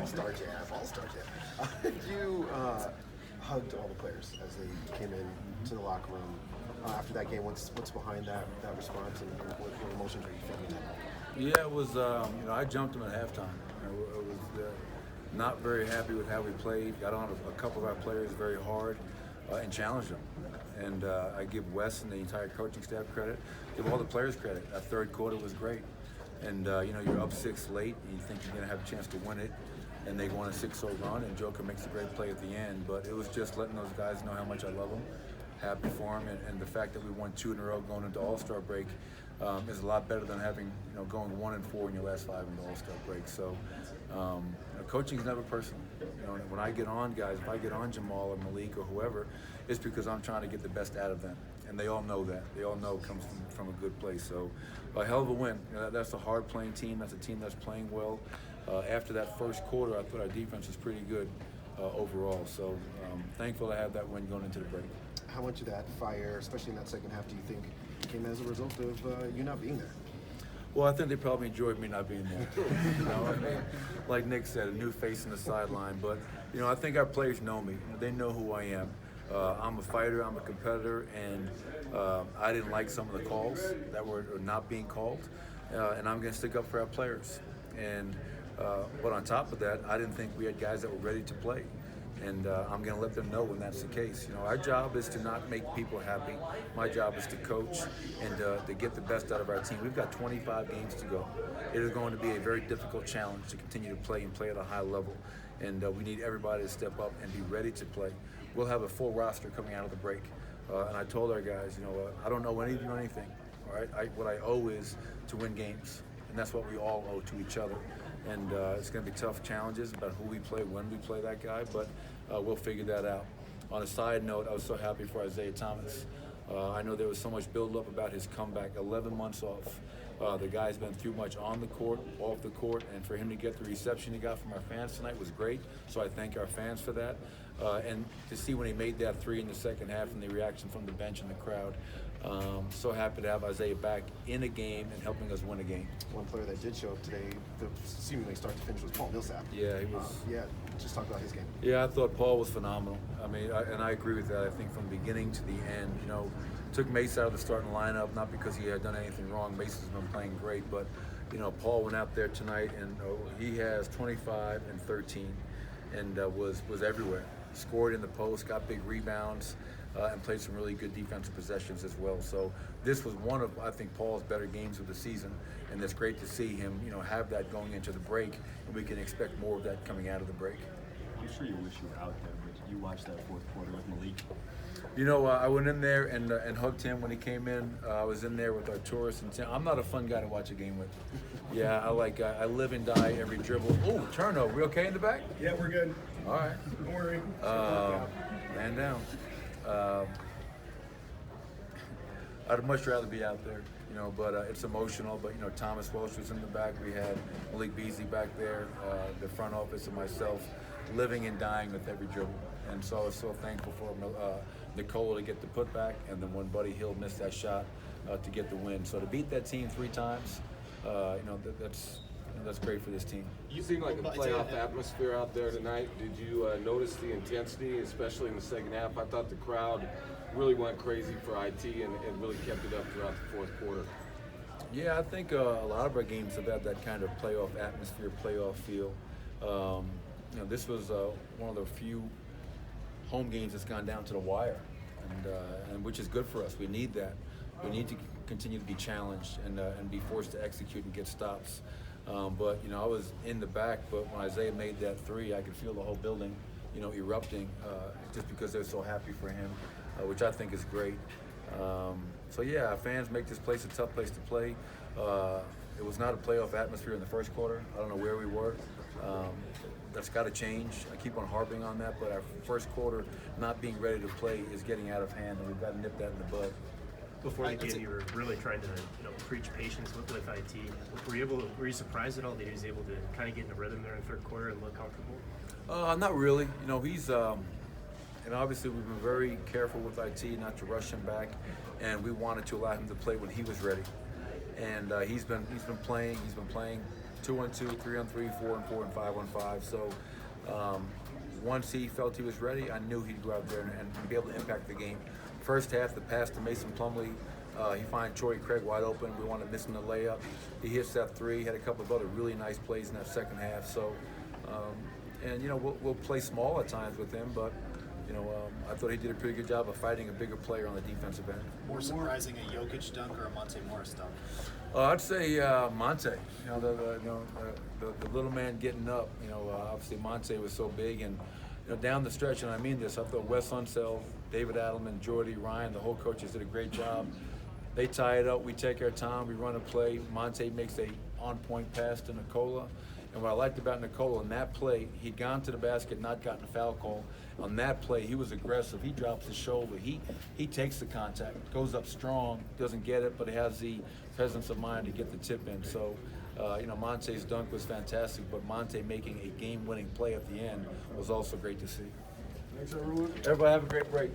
All-Star Jazz, All-Star Jazz. You hugged all the players as they came in to the locker room. After that game, what's behind that response, and what emotions are you feeling now? Yeah, it was, I jumped him at halftime. I was not very happy with how we played. Got on a couple of our players very hard and challenged them. And I give Wes and the entire coaching staff credit, give all the players credit. That third quarter was great. And, you're up 6 late, and you think you're going to have a chance to win it. And they won a 6-0 run, and Joker makes a great play at the end. But it was just letting those guys know how much I love them, happy for them, and the fact that we won 2 in a row going into All-Star break is a lot better than having, going 1-4 in your last 5 in the All-Star break. So, coaching is never personal. When I get on guys, if I get on Jamal or Malik or whoever, it's because I'm trying to get the best out of them, and they all know that. They all know it comes from a good place. So, a hell of a win. That's a hard-playing team. That's a team that's playing well. After that first quarter, I thought our defense was pretty good overall. So, thankful to have that win going into the break. How much of that fire, especially in that second half, do you think came as a result of you not being there? Well, I think they probably enjoyed me not being there. Like Nick said, a new face in the sideline. But, I think our players know me. They know who I am. I'm a fighter, I'm a competitor, and I didn't like some of the calls that were not being called. And I'm going to stick up for our players. And but on top of that, I didn't think we had guys that were ready to play. And I'm going to let them know when that's the case. Our job is to not make people happy. My job is to coach and to get the best out of our team. We've got 25 games to go. It is going to be a very difficult challenge to continue to play and play at a high level. And we need everybody to step up and be ready to play. We'll have a full roster coming out of the break. And I told our guys, I don't know anything. All right, what I owe is to win games. And that's what we all owe to each other. And it's going to be tough challenges about who we play, when we play that guy, but we'll figure that out. On a side note, I was so happy for Isaiah Thomas. I know there was so much build-up about his comeback, 11 months off. The guy's been through much on the court, off the court, and for him to get the reception he got from our fans tonight was great, so I thank our fans for that. And to see when he made that 3 in the second half and the reaction from the bench and the crowd, so happy to have Isaiah back in a game and helping us win a game. One player that did show up today, seemingly start to finish, was Paul Millsap. Yeah, he was. Just talk about his game. Yeah, I thought Paul was phenomenal. I mean, and I agree with that. I think from the beginning to the end, took Mace out of the starting lineup, not because he had done anything wrong. Mason's been playing great, but, Paul went out there tonight and he has 25 and 13 and was everywhere. Scored in the post, got big rebounds, and played some really good defensive possessions as well. So this was one of, I think, Paul's better games of the season, and it's great to see him, have that going into the break, and we can expect more of that coming out of the break. I'm sure you wish you were out there, but you watched that fourth quarter with Malik. I went in there and hugged him when he came in. I was in there with our tourists, and I'm not a fun guy to watch a game with. Yeah, I live and die every dribble. Oh, turnover. We okay in the back? Yeah, we're good. All right. Don't worry. Man down. I'd much rather be out there, but it's emotional. But, Thomas Welsh was in the back. We had Malik Beasley back there, the front office, and myself living and dying with every dribble. And so I was so thankful for Nicole to get the putback, and then when Buddy Hield missed that shot to get the win. So to beat that team 3 times, that's great for this team. You seem like a playoff atmosphere out there tonight. Did you notice the intensity, especially in the second half? I thought the crowd really went crazy for IT and really kept it up throughout the fourth quarter. Yeah, I think a lot of our games have had that kind of playoff atmosphere, playoff feel. This was one of the few home games that's gone down to the wire, and which is good for us. We need that. We need to continue to be challenged and be forced to execute and get stops. But I was in the back, but when Isaiah made that 3, I could feel the whole building, erupting just because they're so happy for him, which I think is great. So yeah, fans make this place a tough place to play. It was not a playoff atmosphere in the first quarter. I don't know where we were. That's got to change. I keep on harping on that, but our first quarter not being ready to play is getting out of hand, and we've got to nip that in the bud. Before the game, you were really trying to preach patience with IT. Were you surprised at all that he was able to kind of get in a rhythm there in the third quarter and look comfortable? Not really. He's and obviously we've been very careful with IT not to rush him back, and we wanted to allow him to play when he was ready. And he's been playing. He's been playing 2-on-2, 3-on-3, 4-on-4, and 5-on-5. So once he felt he was ready, I knew he'd go out there and be able to impact the game. First half, the pass to Mason Plumlee, he finds Torrey Craig wide open. We wanted to miss him the layup. He hits that three. Had a couple of other really nice plays in that second half. So, and we'll play small at times with him, but I thought he did a pretty good job of fighting a bigger player on the defensive end. More surprising, a Jokic dunk or a Monte Morris dunk? I'd say Monte. The little man getting up. Obviously Monte was so big, and down the stretch, and I mean this, I thought Wes Unseld, David Adelman, Jordy, Ryan, the whole coaches did a great job. They tie it up. We take our time. We run a play. Monte makes a on-point pass to Nikola. And what I liked about Nikola in that play, he'd gone to the basket, not gotten a foul call. On that play, he was aggressive. He drops his shoulder. He takes the contact, goes up strong, doesn't get it, but he has the presence of mind to get the tip in. So, Monte's dunk was fantastic, but Monte making a game-winning play at the end was also great to see. Thanks, everyone. Everybody have a great break.